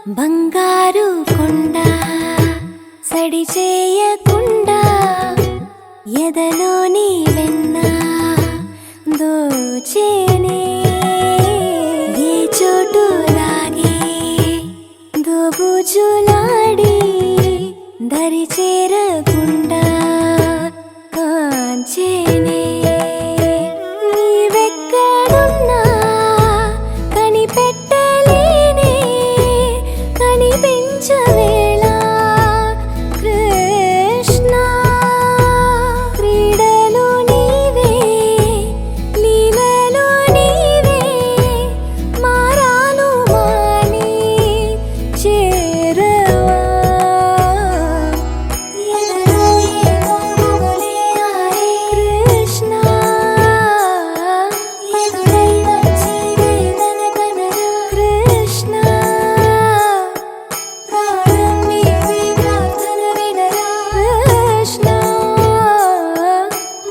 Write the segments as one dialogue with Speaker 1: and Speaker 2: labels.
Speaker 1: బంగారు కొండ సడి చేయకుండా ఎదలోని వెన్న దోచేనే ఏ చోటు లాగే దోబుజులాడి దరి చేరకుండా కాంచేనే నీవెక్కడున్నా కనిపెట్టలేనే కనిపించవేళ కృష్ణ క్రీడలు నీవే లీలలు నీవే మారాను మాని చేరవా ఎదలో ఏదో మొదలే ఆరే కృష్ణ ఎదురై వచ్చి వేదన కనరా కృష్ణ ప్రాణం నీవే ప్రార్థన వినరా కృష్ణ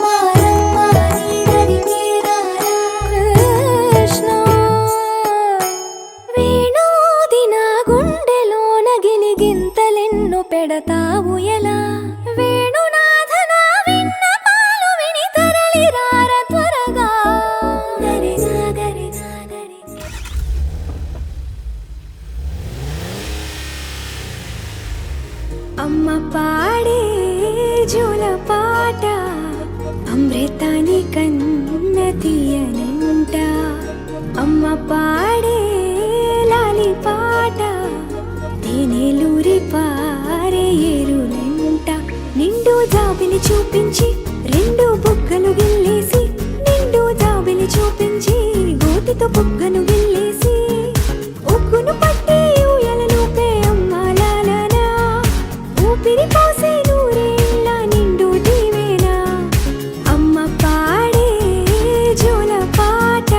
Speaker 1: మారమ్మ నీ దరికి రారా కృష్ణ వేణోది నా గుండెలోన గిలిగింతలెన్నో పెడతావు ఎలా వేణునాథ నా విన్నపాలు విని తరలి రార త్వరగా దరిగా దరిగా దరిగా అమ్మ పాడే జోల పాట అమృతాని కన్న తీయనంట అమ్మ పాడే లాలి పాట తేనెలూరి పారే ఏరులంట నిండు జాబిలి చూపించి రెండు బుగ్గలు గిల్లేసి నిండు జాబిలి చూపించి గోటితో బుగ్గను గిల్లేసి ఉగ్గును పట్టి ఊయలలోపే అమ్మ లాలనా ఊపిరి పోసే నూరేళ్ళ నిండు దీవేనా అమ్మ పాడే జోల పాట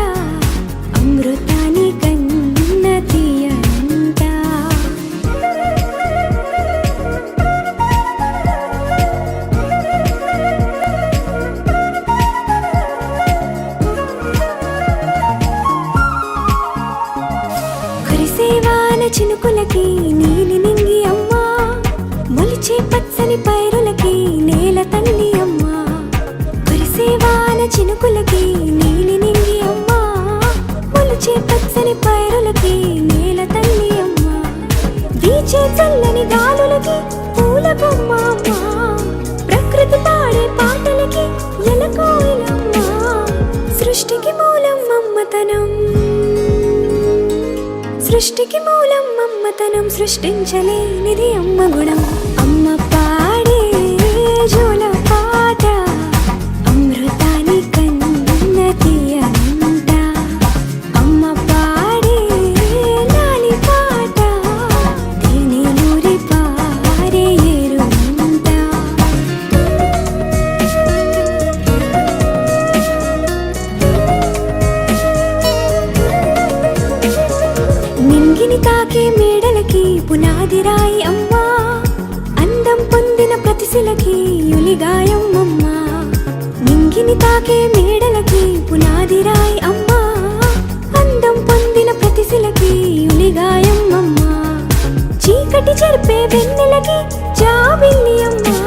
Speaker 1: అమృతాని కన్న తీయంట కురిసేవాన చినుకులకి నీలి నింగి అమ్మా మొలిచే పచ్చని పైరులకి నేల తల్లి అమ్మా కురిసేవాన చినుకులకి నీలి నింగి అమ్మా మొలిచే పచ్చని పైరులకి నేల తల్లి అమ్మా వీచే చల్లని గాలులకి పూల బొమ్మ అమ్మా ప్రకృతి పాడే పాటలకి ఎలకోయిలమ్మా సృష్టికి మూలం అమ్మతనం సృష్టికి మూలం అమ్మతనం సృష్టించలేనిది అమ్మ గుణం అమ్మ పాడే జోల పాట అమృతాని కన్న తీయనంట అమ్మ పాడే లాలి పాట తేనెలూరి పారే ఏరులంట నింగిని తాకే మేడలకి పునాది రాయి అమ్మా అందం పొందిన ప్రతిశిలకి యులిగాయం అమ్మా నింగిని తాకే మేడలకి పునాది రాయి అమ్మా అందం పొందిన ప్రతిశిలకి యులిగాయం అమ్మా చీకటి చెరిపే వెన్నెలకి జాబిల్లి అమ్మా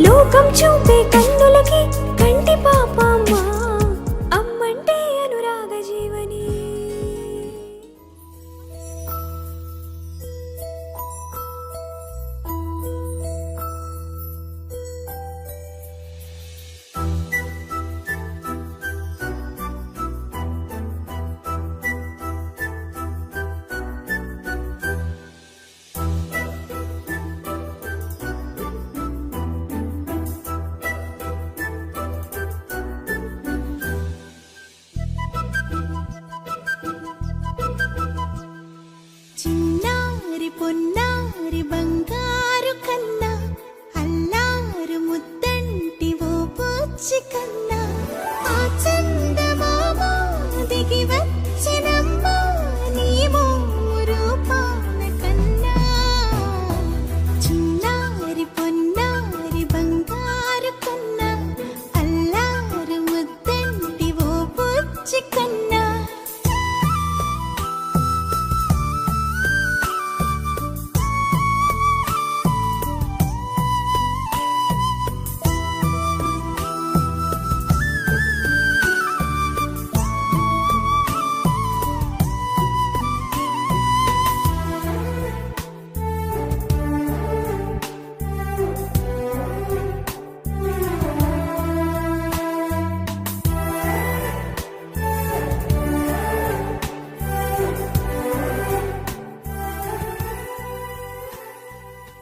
Speaker 1: లోకం చూపే కన్నులకి కంటి పాప అమ్మా అమ్మంటే అనురాగ జీవని
Speaker 2: చిన్నారి పొన్నారి బంగారు కన్నా అల్లారు ముద్దంటి ఓ బుచ్చి కన్నా